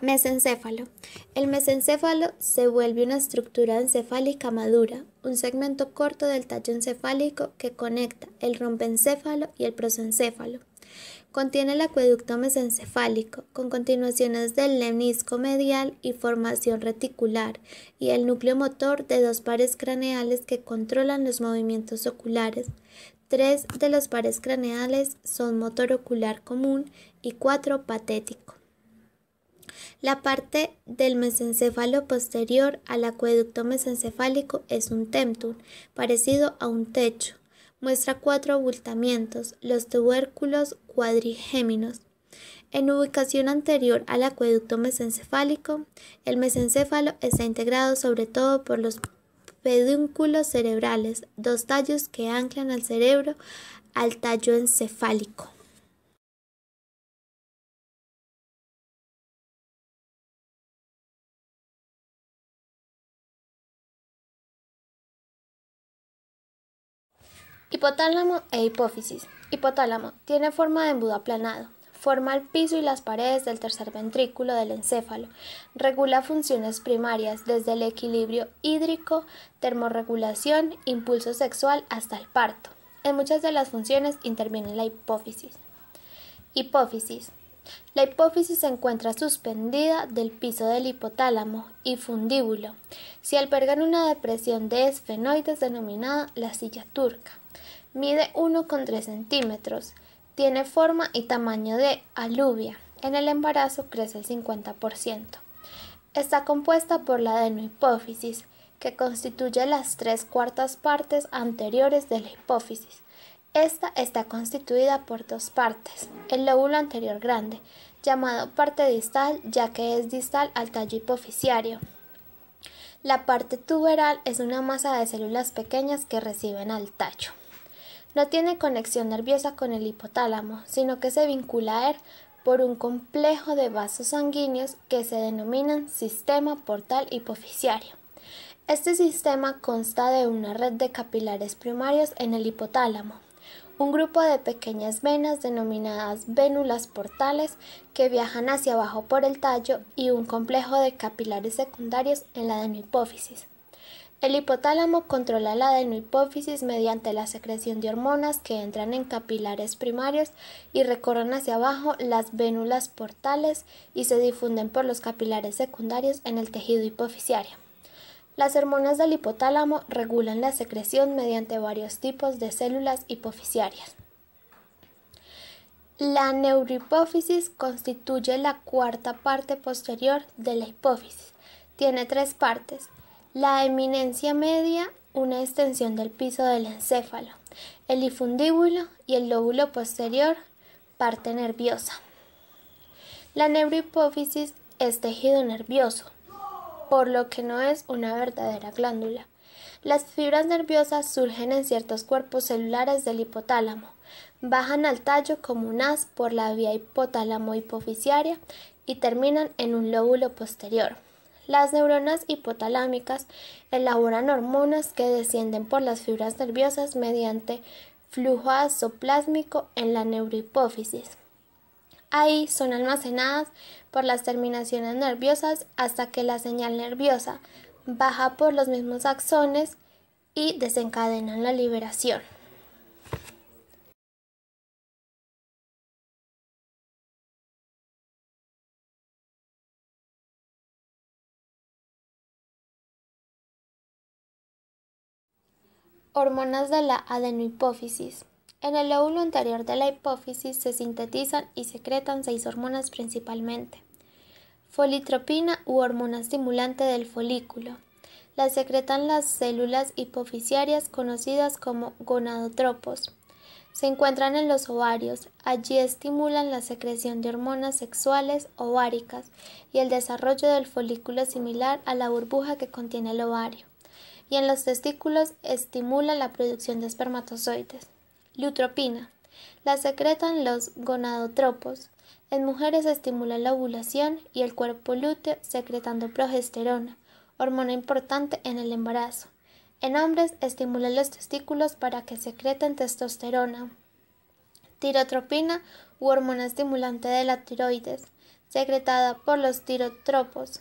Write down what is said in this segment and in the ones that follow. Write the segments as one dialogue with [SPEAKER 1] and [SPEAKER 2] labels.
[SPEAKER 1] Mesencéfalo. El mesencéfalo se vuelve una estructura encefálica madura, un segmento corto del tallo encefálico que conecta el rombencéfalo y el prosencéfalo. Contiene el acueducto mesencefálico, con continuaciones del lemnisco medial y formación reticular, y el núcleo motor de dos pares craneales que controlan los movimientos oculares. 3 de los pares craneales son motor ocular común y 4 patético. La parte del mesencéfalo posterior al acueducto mesencefálico es un temptum, parecido a un techo. Muestra 4 abultamientos, los tubérculos cuadrigéminos. En ubicación anterior al acueducto mesencefálico, el mesencéfalo está integrado sobre todo por los pedúnculos cerebrales, dos tallos que anclan al cerebro al tallo encefálico. Hipotálamo e hipófisis. Hipotálamo tiene forma de embudo aplanado. Forma el piso y las paredes del tercer ventrículo del encéfalo. Regula funciones primarias desde el equilibrio hídrico, termorregulación, impulso sexual hasta el parto. En muchas de las funciones interviene la hipófisis. Hipófisis. La hipófisis se encuentra suspendida del piso del hipotálamo y fundíbulo. Si albergan una depresión de esfenoides denominada la silla turca. Mide 1,3 centímetros. Tiene forma y tamaño de alubia. En el embarazo crece el 50%. Está compuesta por la adenohipófisis, que constituye las 3/4 partes anteriores de la hipófisis. Esta está constituida por dos partes. El lóbulo anterior grande, llamado parte distal, ya que es distal al tallo hipofisiario. La parte tuberal es una masa de células pequeñas que reciben al tallo. No tiene conexión nerviosa con el hipotálamo, sino que se vincula a él por un complejo de vasos sanguíneos que se denominan sistema portal hipofisiario. Este sistema consta de una red de capilares primarios en el hipotálamo, un grupo de pequeñas venas denominadas vénulas portales que viajan hacia abajo por el tallo y un complejo de capilares secundarios en la adenohipófisis. El hipotálamo controla la adenohipófisis mediante la secreción de hormonas que entran en capilares primarios y recorren hacia abajo las vénulas portales y se difunden por los capilares secundarios en el tejido hipofisiario. Las hormonas del hipotálamo regulan la secreción mediante varios tipos de células hipofisiarias. La neurohipófisis constituye la 4ª parte posterior de la hipófisis. Tiene 3 partes. La eminencia media, una extensión del piso del encéfalo, el infundíbulo y el lóbulo posterior, parte nerviosa. La neurohipófisis es tejido nervioso, por lo que no es una verdadera glándula. Las fibras nerviosas surgen en ciertos cuerpos celulares del hipotálamo, bajan al tallo como un haz por la vía hipotálamo-hipofisiaria y terminan en un lóbulo posterior. Las neuronas hipotalámicas elaboran hormonas que descienden por las fibras nerviosas mediante flujo azoplásmico en la neurohipófisis. Ahí son almacenadas por las terminaciones nerviosas hasta que la señal nerviosa baja por los mismos axones y desencadenan la liberación. Hormonas de la adenohipófisis. En el lóbulo anterior de la hipófisis se sintetizan y secretan 6 hormonas principalmente. Folitropina u hormona estimulante del folículo. La secretan las células hipofisiarias conocidas como gonadotropos. Se encuentran en los ovarios. Allí estimulan la secreción de hormonas sexuales ováricas y el desarrollo del folículo similar a la burbuja que contiene el ovario. Y en los testículos estimula la producción de espermatozoides. Lutropina. La secretan los gonadotropos. En mujeres estimula la ovulación y el cuerpo lúteo secretando progesterona, hormona importante en el embarazo. En hombres estimula los testículos para que secreten testosterona. Tirotropina u hormona estimulante de la tiroides. secretada por los tirotropos,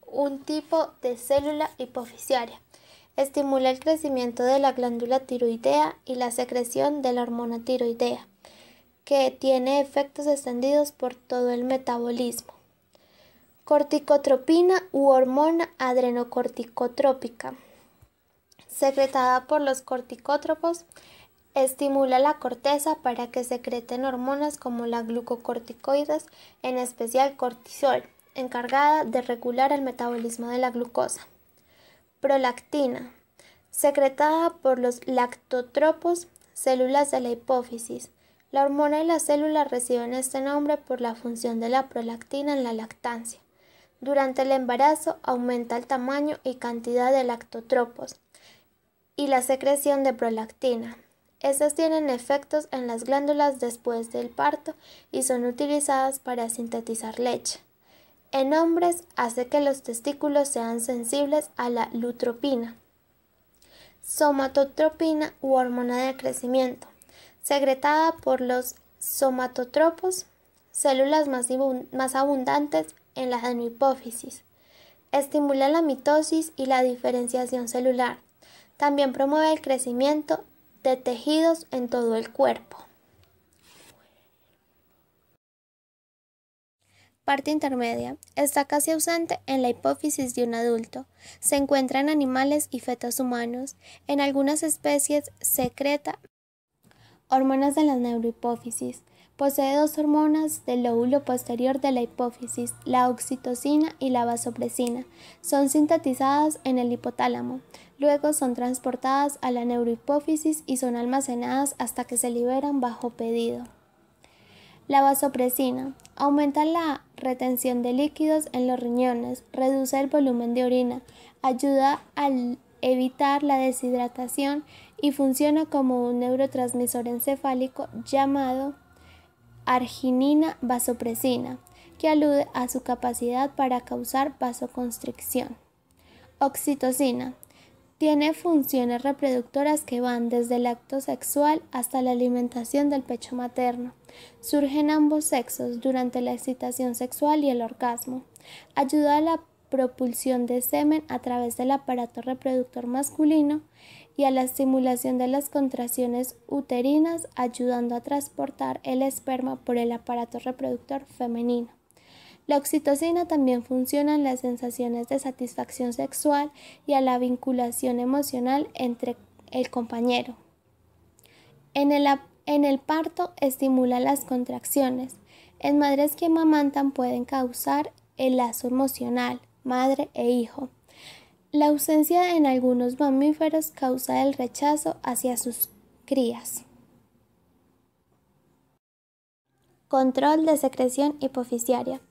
[SPEAKER 1] un tipo de célula hipofisiaria. Estimula el crecimiento de la glándula tiroidea y la secreción de la hormona tiroidea, que tiene efectos extendidos por todo el metabolismo. Corticotropina u hormona adrenocorticotrópica, secretada por los corticótropos, estimula la corteza para que secreten hormonas como la glucocorticoides, en especial cortisol, encargada de regular el metabolismo de la glucosa. Prolactina, secretada por los lactotropos, células de la hipófisis. La hormona y la célula reciben este nombre por la función de la prolactina en la lactancia. Durante el embarazo aumenta el tamaño y cantidad de lactotropos y la secreción de prolactina. Estas tienen efectos en las glándulas después del parto y son utilizadas para sintetizar leche. En hombres hace que los testículos sean sensibles a la lutropina. Somatotropina u hormona de crecimiento, secretada por los somatotropos, células más abundantes en la adenohipófisis. Estimula la mitosis y la diferenciación celular. También promueve el crecimiento de tejidos en todo el cuerpo. Parte intermedia. Está casi ausente en la hipófisis de un adulto. Se encuentra en animales y fetos humanos. En algunas especies secreta hormonas de la neurohipófisis. Posee dos hormonas del lóbulo posterior de la hipófisis, la oxitocina y la vasopresina. Son sintetizadas en el hipotálamo. Luego son transportadas a la neurohipófisis y son almacenadas hasta que se liberan bajo pedido. La vasopresina aumenta la retención de líquidos en los riñones, reduce el volumen de orina, ayuda a evitar la deshidratación y funciona como un neurotransmisor encefálico llamado arginina vasopresina, que alude a su capacidad para causar vasoconstricción. Oxitocina tiene funciones reproductoras que van desde el acto sexual hasta la alimentación del pecho materno. Surge en ambos sexos durante la excitación sexual y el orgasmo. Ayuda a la propulsión de semen a través del aparato reproductor masculino y a la estimulación de las contracciones uterinas, ayudando a transportar el esperma por el aparato reproductor femenino. La oxitocina también funciona en las sensaciones de satisfacción sexual y a la vinculación emocional entre el compañero. En el parto estimula las contracciones. En madres que amamantan pueden causar el lazo emocional, madre e hijo. La ausencia en algunos mamíferos causa el rechazo hacia sus crías. Control de secreción hipofisiaria.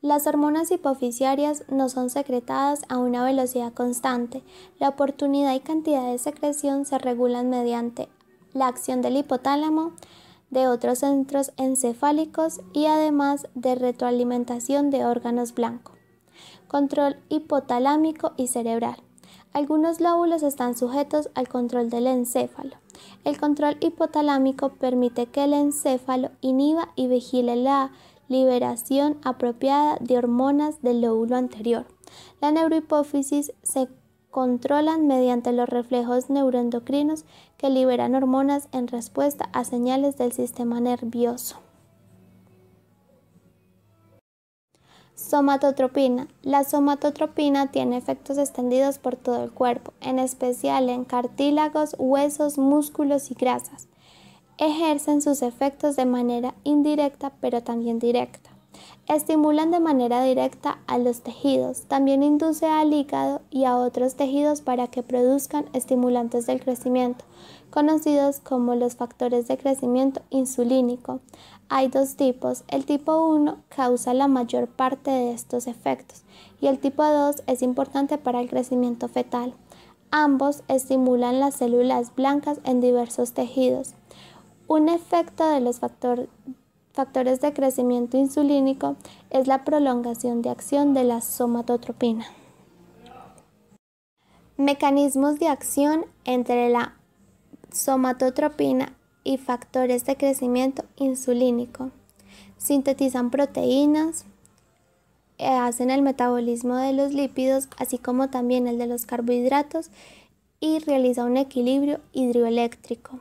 [SPEAKER 1] Las hormonas hipofisiarias no son secretadas a una velocidad constante. La oportunidad y cantidad de secreción se regulan mediante la acción del hipotálamo, de otros centros encefálicos y además de retroalimentación de órganos blancos. Control hipotalámico y cerebral. Algunos lóbulos están sujetos al control del encéfalo. El control hipotalámico permite que el encéfalo inhiba y vigile la liberación apropiada de hormonas del lóbulo anterior. La neurohipófisis se controlan mediante los reflejos neuroendocrinos que liberan hormonas en respuesta a señales del sistema nervioso. Somatotropina. La somatotropina tiene efectos extendidos por todo el cuerpo, en especial en cartílagos, huesos, músculos y grasas. Ejercen sus efectos de manera indirecta, pero también directa. Estimulan de manera directa a los tejidos, también induce al hígado y a otros tejidos para que produzcan estimulantes del crecimiento, conocidos como los factores de crecimiento insulínico. Hay dos tipos, el tipo 1 causa la mayor parte de estos efectos y el tipo 2 es importante para el crecimiento fetal. Ambos estimulan las células blancas en diversos tejidos. Un efecto de los factores de crecimiento insulínico es la prolongación de acción de la somatotropina. Mecanismos de acción entre la somatotropina y factores de crecimiento insulínico. sintetizan proteínas, hacen el metabolismo de los lípidos, así como también el de los carbohidratos, y realiza un equilibrio hidroeléctrico.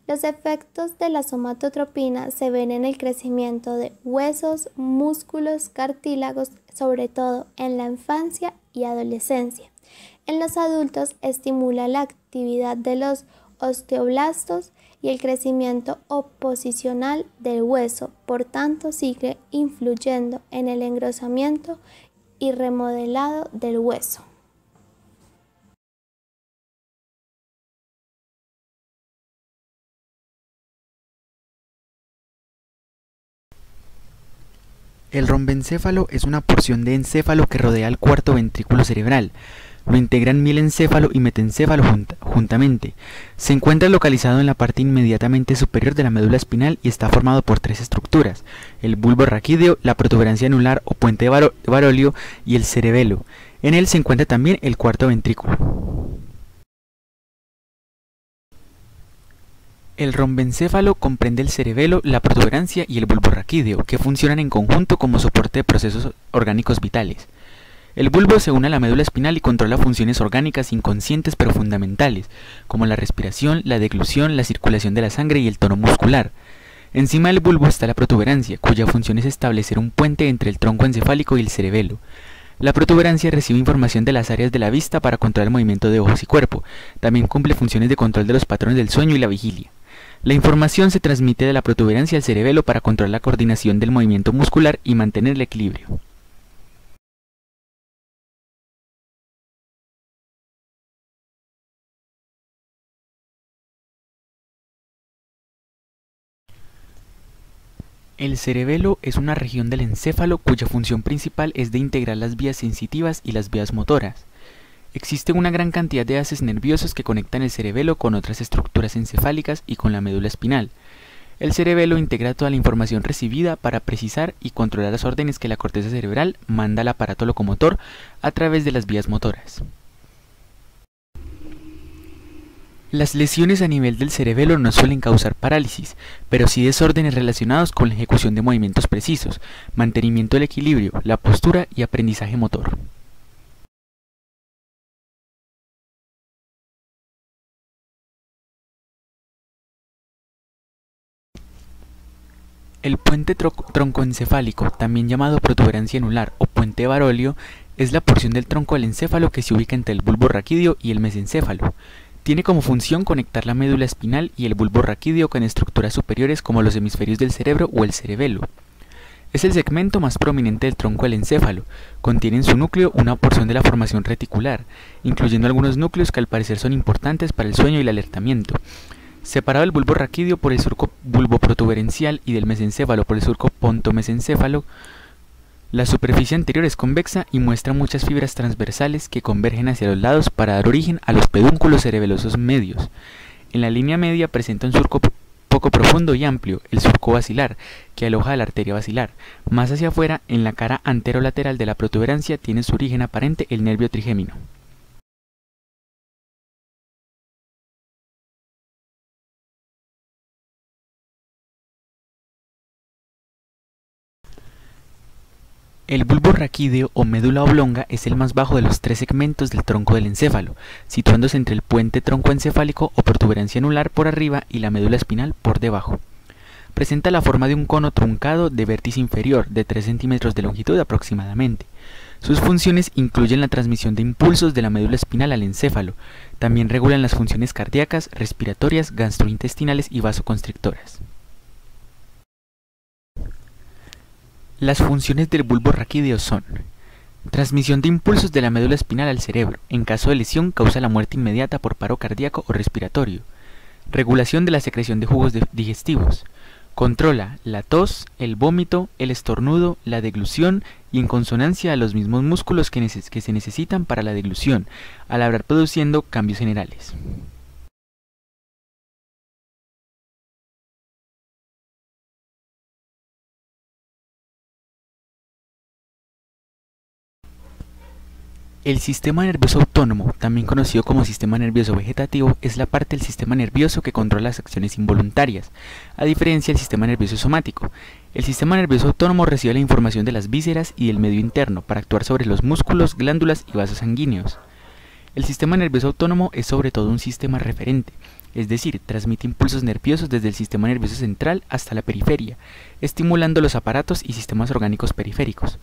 [SPEAKER 1] Los efectos de la somatotropina se ven en el crecimiento de huesos, músculos, cartílagos, sobre todo en la infancia y adolescencia. En los adultos estimula la actividad de los osteoblastos y el crecimiento oposicional del hueso, por tanto sigue influyendo en el engrosamiento y remodelado del hueso.
[SPEAKER 2] El rombencéfalo es una porción de encéfalo que rodea el cuarto ventrículo cerebral. Lo integran mielencéfalo y metencéfalo juntamente. Se encuentra localizado en la parte inmediatamente superior de la médula espinal y está formado por tres estructuras: el bulbo raquídeo, la protuberancia anular o puente de Barolio y el cerebelo. En él se encuentra también el cuarto ventrículo. El rombencéfalo comprende el cerebelo, la protuberancia y el bulbo raquídeo, que funcionan en conjunto como soporte de procesos orgánicos vitales. El bulbo se une a la médula espinal y controla funciones orgánicas inconscientes pero fundamentales, como la respiración, la deglución, la circulación de la sangre y el tono muscular. Encima del bulbo está la protuberancia, cuya función es establecer un puente entre el tronco encefálico y el cerebelo. La protuberancia recibe información de las áreas de la vista para controlar el movimiento de ojos y cuerpo. También cumple funciones de control de los patrones del sueño y la vigilia. La información se transmite de la protuberancia al cerebelo para controlar la coordinación del movimiento muscular y mantener el equilibrio. El cerebelo es una región del encéfalo cuya función principal es de integrar las vías sensitivas y las vías motoras. Existe una gran cantidad de haces nerviosos que conectan el cerebelo con otras estructuras encefálicas y con la médula espinal. El cerebelo integra toda la información recibida para precisar y controlar las órdenes que la corteza cerebral manda al aparato locomotor a través de las vías motoras. Las lesiones a nivel del cerebelo no suelen causar parálisis, pero sí desórdenes relacionados con la ejecución de movimientos precisos, mantenimiento del equilibrio, la postura y aprendizaje motor. El puente troncoencefálico, también llamado protuberancia anular o puente de Barolio, es la porción del tronco del encéfalo que se ubica entre el bulbo raquídeo y el mesencéfalo. Tiene como función conectar la médula espinal y el bulbo raquídeo con estructuras superiores como los hemisferios del cerebro o el cerebelo. Es el segmento más prominente del tronco del encéfalo. Contiene en su núcleo una porción de la formación reticular, incluyendo algunos núcleos que al parecer son importantes para el sueño y el alertamiento. Separado del bulbo raquídeo por el surco bulboprotuberencial y del mesencéfalo por el surco pontomesencéfalo, la superficie anterior es convexa y muestra muchas fibras transversales que convergen hacia los lados para dar origen a los pedúnculos cerebelosos medios. En la línea media presenta un surco poco profundo y amplio, el surco basilar, que aloja la arteria basilar. Más hacia afuera, en la cara anterolateral de la protuberancia, tiene su origen aparente el nervio trigémino. El bulbo raquídeo o médula oblonga es el más bajo de los tres segmentos del tronco del encéfalo, situándose entre el puente troncoencefálico o protuberancia anular por arriba y la médula espinal por debajo. Presenta la forma de un cono truncado de vértice inferior de 3 centímetros de longitud aproximadamente. Sus funciones incluyen la transmisión de impulsos de la médula espinal al encéfalo. También regulan las funciones cardíacas, respiratorias, gastrointestinales y vasoconstrictoras. Las funciones del bulbo raquídeo son: transmisión de impulsos de la médula espinal al cerebro. En caso de lesión, causa la muerte inmediata por paro cardíaco o respiratorio. Regulación de la secreción de jugos digestivos. Controla la tos, el vómito, el estornudo, la deglución y en consonancia a los mismos músculos que se necesitan para la deglución, al hablar produciendo cambios generales. El sistema nervioso autónomo, también conocido como sistema nervioso vegetativo, es la parte del sistema nervioso que controla las acciones involuntarias, a diferencia del sistema nervioso somático. El sistema nervioso autónomo recibe la información de las vísceras y del medio interno para actuar sobre los músculos, glándulas y vasos sanguíneos. El sistema nervioso autónomo es sobre todo un sistema referente, es decir, transmite impulsos nerviosos desde el sistema nervioso central hasta la periferia, estimulando los aparatos y sistemas orgánicos periféricos.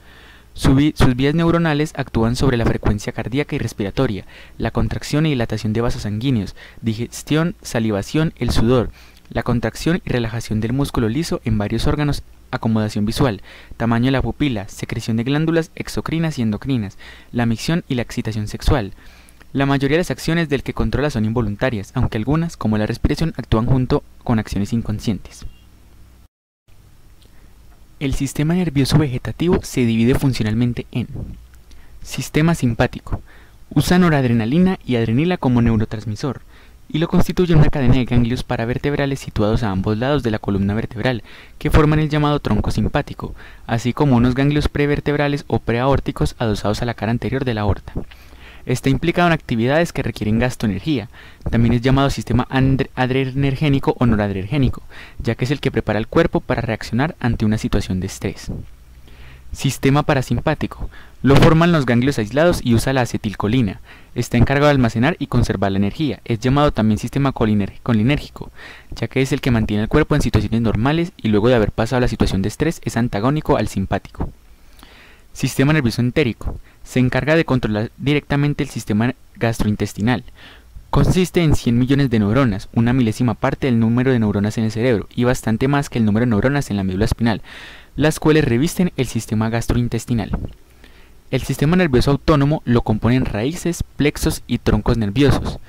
[SPEAKER 2] Sus vías neuronales actúan sobre la frecuencia cardíaca y respiratoria, la contracción y dilatación de vasos sanguíneos, digestión, salivación, el sudor, la contracción y relajación del músculo liso en varios órganos, acomodación visual, tamaño de la pupila, secreción de glándulas exocrinas y endocrinas, la micción y la excitación sexual. La mayoría de las acciones del que controla son involuntarias, aunque algunas, como la respiración, actúan junto con acciones inconscientes. El sistema nervioso vegetativo se divide funcionalmente en sistema simpático. Usa noradrenalina y adrenila como neurotransmisor y lo constituye una cadena de ganglios paravertebrales situados a ambos lados de la columna vertebral que forman el llamado tronco simpático, así como unos ganglios prevertebrales o preaórticos adosados a la cara anterior de la aorta. Está implicado en actividades que requieren gasto-energía. También es llamado sistema adrenergénico o noradrenérgico, ya que es el que prepara el cuerpo para reaccionar ante una situación de estrés. Sistema parasimpático. Lo forman los ganglios aislados y usa la acetilcolina. Está encargado de almacenar y conservar la energía. Es llamado también sistema colinérgico, ya que es el que mantiene el cuerpo en situaciones normales y luego de haber pasado la situación de estrés es antagónico al simpático. Sistema nervioso entérico. Se encarga de controlar directamente el sistema gastrointestinal. Consiste en 100 millones de neuronas, una milésima parte del número de neuronas en el cerebro y bastante más que el número de neuronas en la médula espinal, las cuales revisten el sistema gastrointestinal. El sistema nervioso autónomo lo componen raíces, plexos y troncos nerviosos,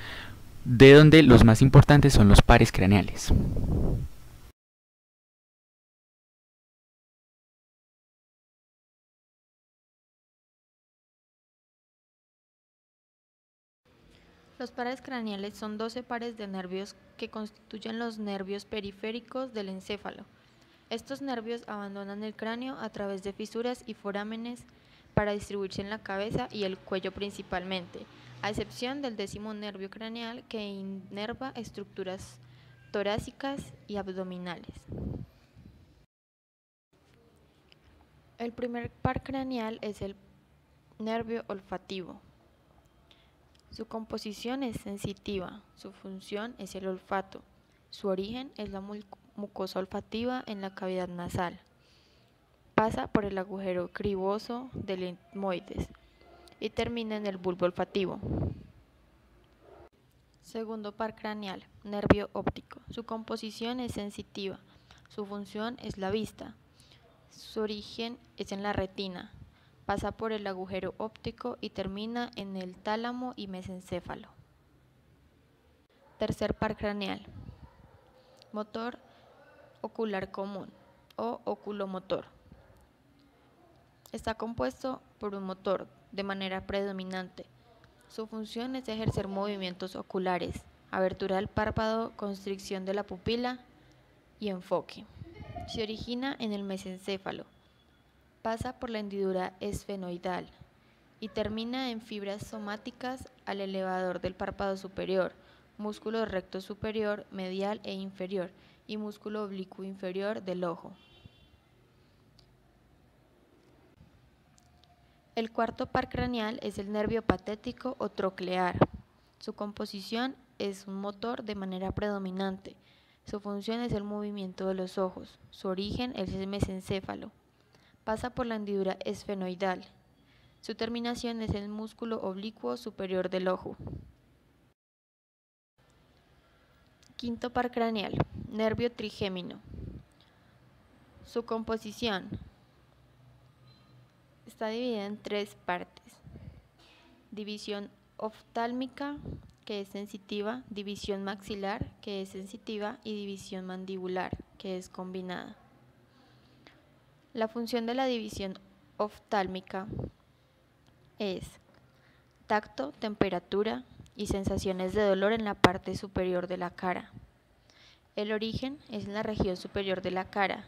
[SPEAKER 2] de donde los más importantes son los pares craneales.
[SPEAKER 3] Los pares craneales son 12 pares de nervios que constituyen los nervios periféricos del encéfalo. Estos nervios abandonan el cráneo a través de fisuras y forámenes para distribuirse en la cabeza y el cuello principalmente, a excepción del 10º nervio craneal que inerva estructuras torácicas y abdominales. El primer par craneal es el nervio olfativo. Su composición es sensitiva, su función es el olfato, su origen es la mucosa olfativa en la cavidad nasal. Pasa por el agujero criboso del etmoides y termina en el bulbo olfativo. Segundo par craneal, nervio óptico. Su composición es sensitiva, su función es la vista, su origen es en la retina. Pasa por el agujero óptico y termina en el tálamo y mesencéfalo. Tercer par craneal. Motor ocular común o oculomotor. Está compuesto por un motor de manera predominante. Su función es ejercer movimientos oculares, abertura del párpado, constricción de la pupila y enfoque. Se origina en el mesencéfalo. Pasa por la hendidura esfenoidal y termina en fibras somáticas al elevador del párpado superior, músculo recto superior, medial e inferior y músculo oblicuo inferior del ojo. El cuarto par craneal es el nervio patético o troclear. Su composición es un motor de manera predominante. Su función es el movimiento de los ojos. Su origen es el mesencéfalo. Pasa por la hendidura esfenoidal. Su terminación es el músculo oblicuo superior del ojo. Quinto par craneal, nervio trigémino. Su composición está dividida en 3 partes. División oftálmica, que es sensitiva, división maxilar, que es sensitiva, y división mandibular, que es combinada. La función de la división oftálmica es tacto, temperatura y sensaciones de dolor en la parte superior de la cara. El origen es en la región superior de la cara,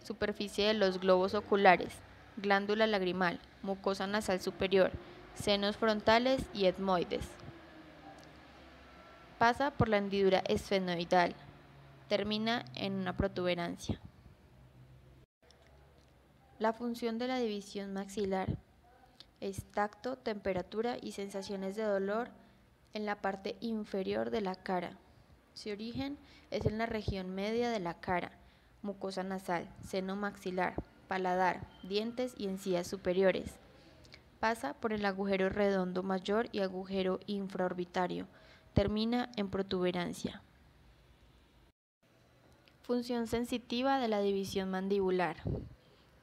[SPEAKER 3] superficie de los globos oculares, glándula lagrimal, mucosa nasal superior, senos frontales y etmoides. Pasa por la hendidura esfenoidal. Termina en una protuberancia. La función de la división maxilar es tacto, temperatura y sensaciones de dolor en la parte inferior de la cara. Su origen es en la región media de la cara, mucosa nasal, seno maxilar, paladar, dientes y encías superiores. Pasa por el agujero redondo mayor y agujero infraorbitario. Termina en protuberancia. Función sensitiva de la división mandibular.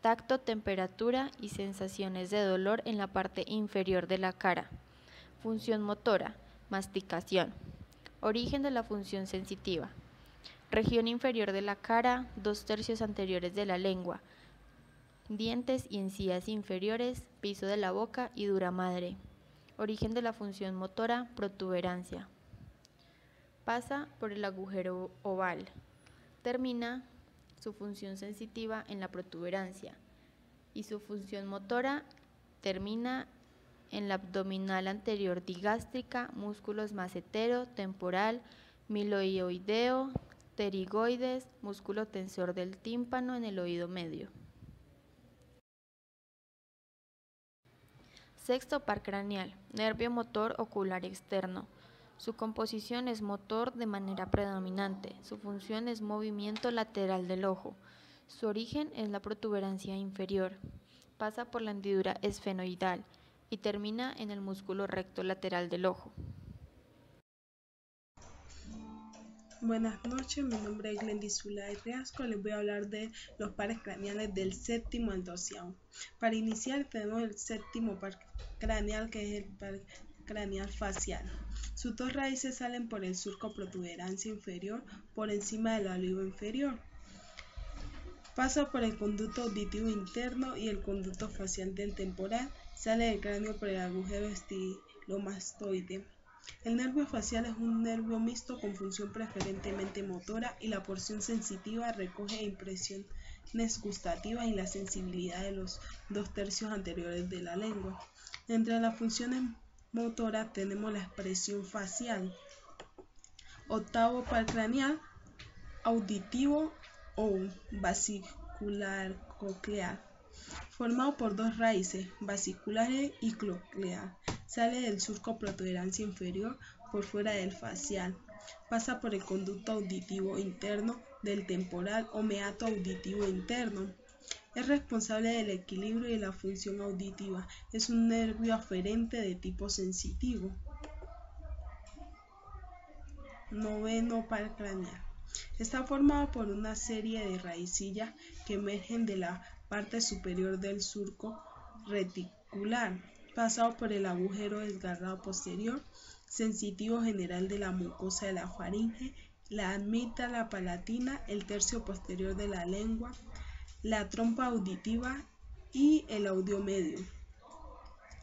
[SPEAKER 3] Tacto, temperatura y sensaciones de dolor en la parte inferior de la cara. Función motora, masticación. Origen de la función sensitiva. Región inferior de la cara, 2/3 anteriores de la lengua. Dientes y encías inferiores, piso de la boca y dura madre. Origen de la función motora, protuberancia. Pasa por el agujero oval. Termina su función sensitiva en la protuberancia y su función motora termina en la abdominal anterior digástrica, músculos macetero, temporal, miloioideo, pterigoides, músculo tensor del tímpano en el oído medio. Sexto par craneal, nervio motor ocular externo. Su composición es motor de manera predominante, su función es movimiento lateral del ojo. Su origen es la protuberancia inferior, pasa por la hendidura esfenoidal y termina en el músculo recto lateral del ojo.
[SPEAKER 4] Buenas noches, mi nombre es Glendis Zulay Riasco. Les voy a hablar de los pares craneales del séptimo al 12º. Para iniciar tenemos el séptimo par craneal, que es el par craneal facial. Sus dos raíces salen por el surco protuberancia inferior por encima del olivo inferior. Pasa por el conducto auditivo interno y el conducto facial del temporal. Sale del cráneo por el agujero estilomastoide. El nervio facial es un nervio mixto con función preferentemente motora y la porción sensitiva recoge impresiones gustativas y la sensibilidad de los 2/3 anteriores de la lengua. Entre las funciones motoras tenemos la expresión facial. Octavo par craneal, auditivo o vasicular coclear, formado por dos raíces, vasiculares y coclear. Sale del surco protuberancia inferior por fuera del facial. Pasa por el conducto auditivo interno del temporal o meato auditivo interno. Es responsable del equilibrio y la función auditiva. Es un nervio aferente de tipo sensitivo. Noveno par craneal. Está formado por una serie de raicillas que emergen de la parte superior del surco reticular, pasado por el agujero desgarrado posterior, sensitivo general de la mucosa de la faringe, la amígdala palatina, el tercio posterior de la lengua, la trompa auditiva y el audio medio.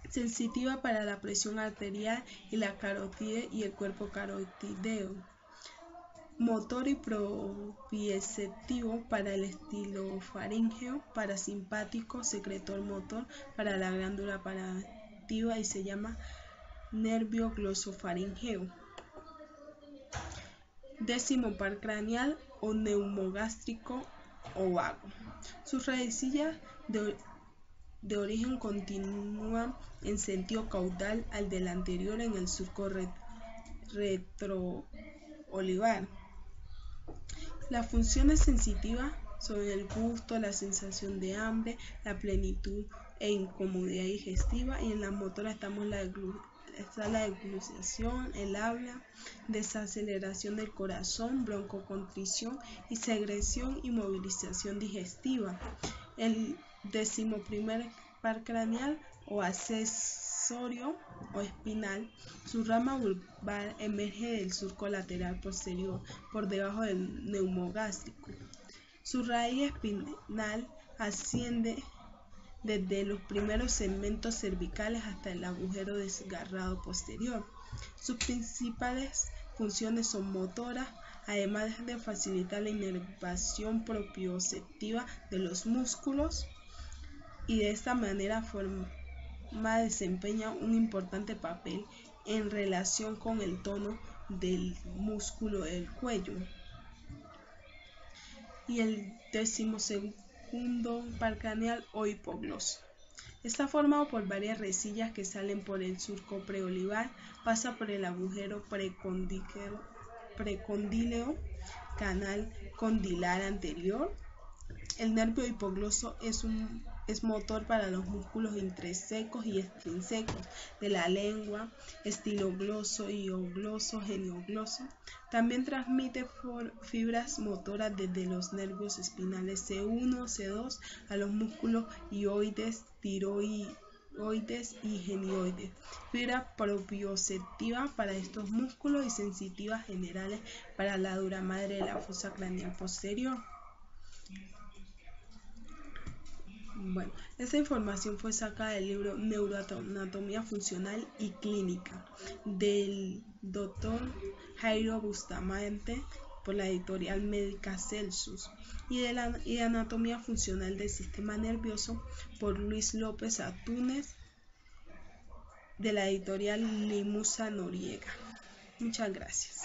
[SPEAKER 4] Sensitiva para la presión arterial y la carótide y el cuerpo carotideo. Motor y propioceptivo para el estilofaringeo, parasimpático, secretor motor para la glándula paraactiva y se llama nervio glosofaringeo. Décimo par craneal o neumogástrico o vago. Sus raicillas de origen continúan en sentido caudal al del anterior en el surco retroolivar. Las funciones sensitivas son el gusto, la sensación de hambre, la plenitud e incomodidad digestiva, y en las motoras estamos la degluciación, el habla, desaceleración del corazón, broncoconstricción y secreción y movilización digestiva. El 11º par craneal o accesorio o espinal, su rama vulvar emerge del surco lateral posterior por debajo del neumogástrico. Su raíz espinal asciende desde los primeros segmentos cervicales hasta el agujero desgarrado posterior. Sus principales funciones son motoras, además de facilitar la inervación propioceptiva de los músculos, y de esta manera desempeña un importante papel en relación con el tono del músculo del cuello. Y el 12º par craneal o hipogloso. Está formado por varias resillas que salen por el surco preolivar, pasa por el agujero precondíleo, canal condilar anterior. El nervio hipogloso es motor para los músculos intrinsecos y extrinsecos de la lengua, estilogloso, hiogloso, genioglosas. También transmite fibras motoras desde los nervios espinales C1, C2 a los músculos hioides, tiroides y genioides. Fibra propioceptiva para estos músculos y sensitivas generales para la dura madre de la fosa craneal posterior. Bueno, esta información fue sacada del libro Neuroanatomía Funcional y Clínica del Dr. Jairo Bustamante por la editorial médica Celsus y de Anatomía Funcional del Sistema Nervioso por Luis López Atúnez de la editorial Limusa Noriega. Muchas gracias.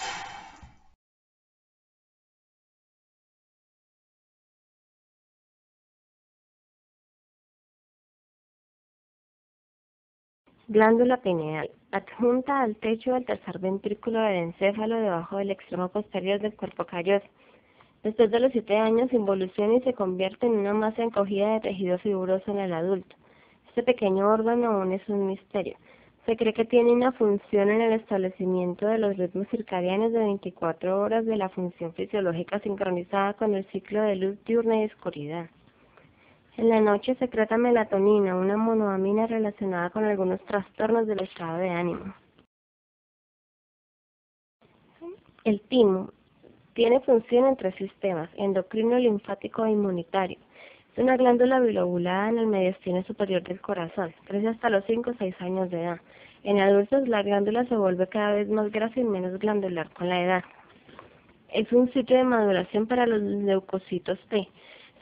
[SPEAKER 5] Glándula pineal, adjunta al techo del tercer ventrículo del encéfalo debajo del extremo posterior del cuerpo calloso. Después de los 7 años involuciona y se convierte en una masa encogida de tejido fibroso en el adulto. Este pequeño órgano aún es un misterio. Se cree que tiene una función en el establecimiento de los ritmos circadianos de 24 horas de la función fisiológica sincronizada con el ciclo de luz diurna y oscuridad. En la noche secreta melatonina, una monoamina relacionada con algunos trastornos del estado de ánimo. El timo tiene función en 3 sistemas: endocrino, linfático e inmunitario. Es una glándula bilobulada en el mediastino superior del corazón. Crece hasta los 5 o 6 años de edad. En adultos, la glándula se vuelve cada vez más grasa y menos glandular con la edad. Es un sitio de maduración para los leucocitos T.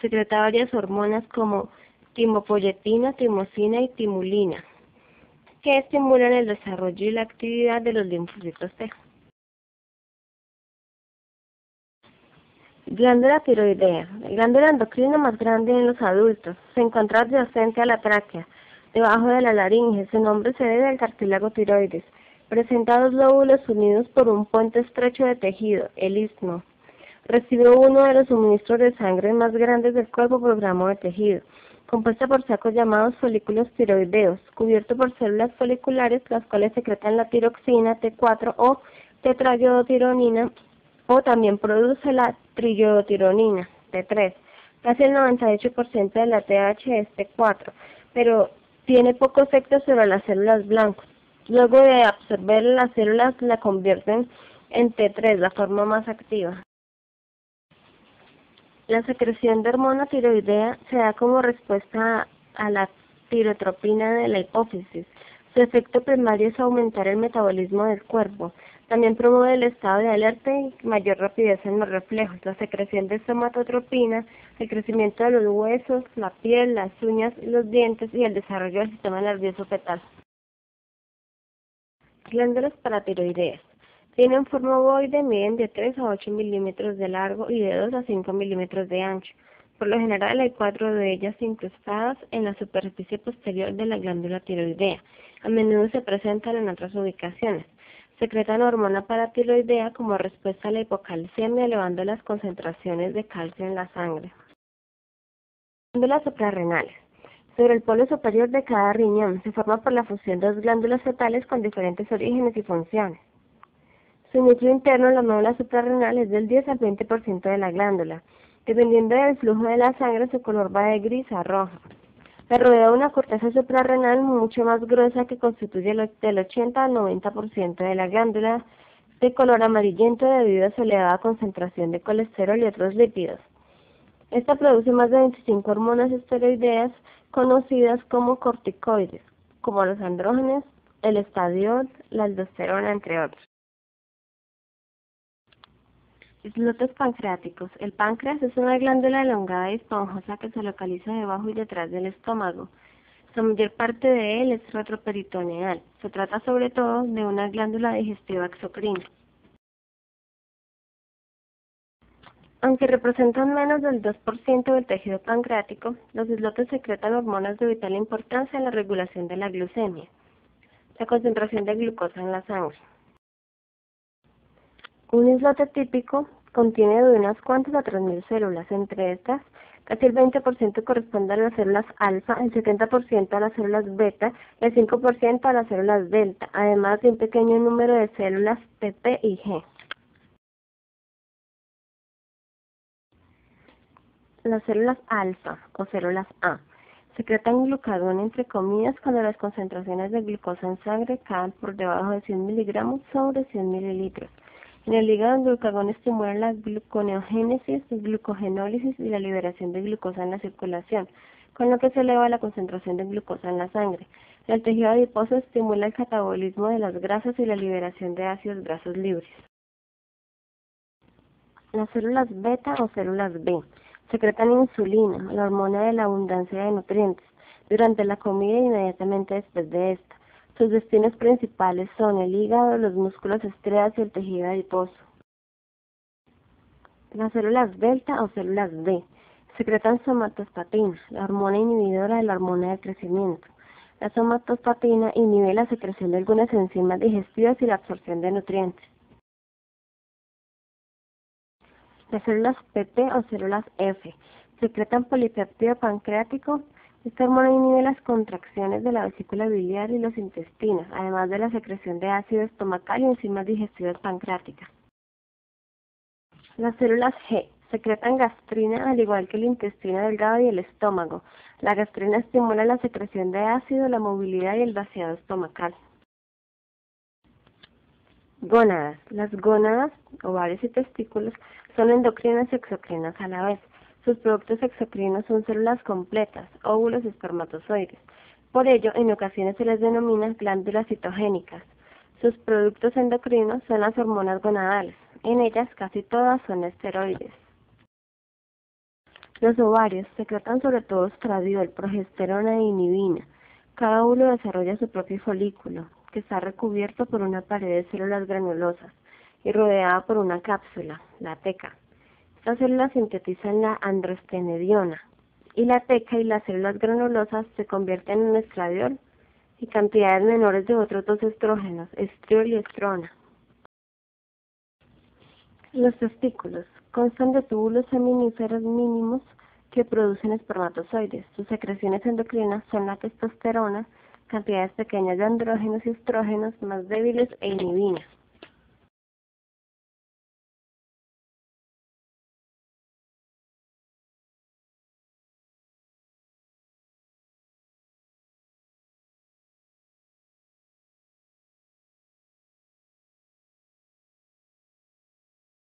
[SPEAKER 5] Secreta varias hormonas como timopoyetina, timosina y timulina, que estimulan el desarrollo y la actividad de los linfocitos T. Glándula tiroidea, la glándula endocrina más grande en los adultos. Se encuentra adyacente a la tráquea, debajo de la laringe. Su nombre se debe al cartílago tiroides. Presenta 2 lóbulos unidos por un puente estrecho de tejido, el istmo. Recibe uno de los suministros de sangre más grandes del cuerpo por gramo de tejido, compuesta por sacos llamados folículos tiroideos, cubierto por células foliculares, las cuales secretan la tiroxina T4 o tetrayodotironina, o también produce la triyodotironina T3. Casi el 98% de la TH es T4, pero tiene poco efecto sobre las células blancas. Luego de absorber las células, la convierten en T3, la forma más activa. La secreción de hormona tiroidea se da como respuesta a la tirotropina de la hipófisis. Su efecto primario es aumentar el metabolismo del cuerpo. También promueve el estado de alerta y mayor rapidez en los reflejos. La secreción de somatotropina, el crecimiento de los huesos, la piel, las uñas, los dientes y el desarrollo del sistema nervioso fetal. Glándulas paratiroideas. Tienen forma ovoide, miden de 3 a 8 milímetros de largo y de 2 a 5 milímetros de ancho. Por lo general hay 4 de ellas incrustadas en la superficie posterior de la glándula tiroidea. A menudo se presentan en otras ubicaciones. Secretan hormona paratiroidea como respuesta a la hipocalcemia, elevando las concentraciones de calcio en la sangre. Glándulas suprarrenales. Sobre el polo superior de cada riñón se forma por la fusión de 2 glándulas fetales con diferentes orígenes y funciones. Su núcleo interno, la médula suprarrenal, es del 10 al 20% de la glándula. Dependiendo del flujo de la sangre, su color va de gris a rojo. La rodea una corteza suprarrenal mucho más gruesa que constituye del 80 al 90% de la glándula, de color amarillento debido a su elevada concentración de colesterol y otros lípidos. Esta produce más de 25 hormonas esteroideas conocidas como corticoides, como los andrógenos, el estradiol, la aldosterona, entre otros. Islotes pancreáticos. El páncreas es una glándula elongada y esponjosa que se localiza debajo y detrás del estómago. La mayor parte de él es retroperitoneal. Se trata sobre todo de una glándula digestiva exocrina. Aunque representan menos del 2% del tejido pancreático, los islotes secretan hormonas de vital importancia en la regulación de la glucemia, la concentración de glucosa en la sangre. Un islote típico contiene de unas cuantas a 3.000 células. Entre estas, casi el 20% corresponde a las células alfa, el 70% a las células beta y el 5% a las células delta, además de un pequeño número de células PP y G. Las células alfa o células A secretan glucagón entre comidas cuando las concentraciones de glucosa en sangre caen por debajo de 100 miligramos sobre 100 mililitros. En el hígado, el glucagón estimula la gluconeogénesis, glucogenólisis y la liberación de glucosa en la circulación, con lo que se eleva la concentración de glucosa en la sangre. El tejido adiposo estimula el catabolismo de las grasas y la liberación de ácidos grasos libres. Las células beta o células B secretan insulina, la hormona de la abundancia de nutrientes, durante la comida e inmediatamente después de esta. Sus destinos principales son el hígado, los músculos estriados y el tejido adiposo. Las células delta o células B secretan somatostatina, la hormona inhibidora de la hormona de crecimiento. La somatostatina inhibe la secreción de algunas enzimas digestivas y la absorción de nutrientes. Las células PP o células F secretan polipéptido pancreático. Esta hormona inhibe las contracciones de la vesícula biliar y los intestinos, además de la secreción de ácido estomacal y enzimas digestivas pancreáticas. Las células G secretan gastrina al igual que el intestino delgado y el estómago. La gastrina estimula la secreción de ácido, la movilidad y el vaciado estomacal. Gónadas. Las gónadas, ovarios y testículos, son endocrinas y exocrinas a la vez. Sus productos exocrinos son células completas, óvulos y espermatozoides. Por ello, en ocasiones se les denomina glándulas citogénicas. Sus productos endocrinos son las hormonas gonadales. En ellas casi todas son esteroides. Los ovarios secretan sobre todo estradiol, progesterona e inhibina. Cada óvulo desarrolla su propio folículo, que está recubierto por una pared de células granulosas y rodeada por una cápsula, la teca. Estas células sintetizan la androstenediona, y la teca y las células granulosas se convierten en estradiol y cantidades menores de otros dos estrógenos, estriol y estrona. Los testículos constan de túbulos seminíferos mínimos que producen espermatozoides. Sus secreciones endocrinas son la testosterona, cantidades pequeñas de andrógenos y estrógenos más débiles e inhibinas.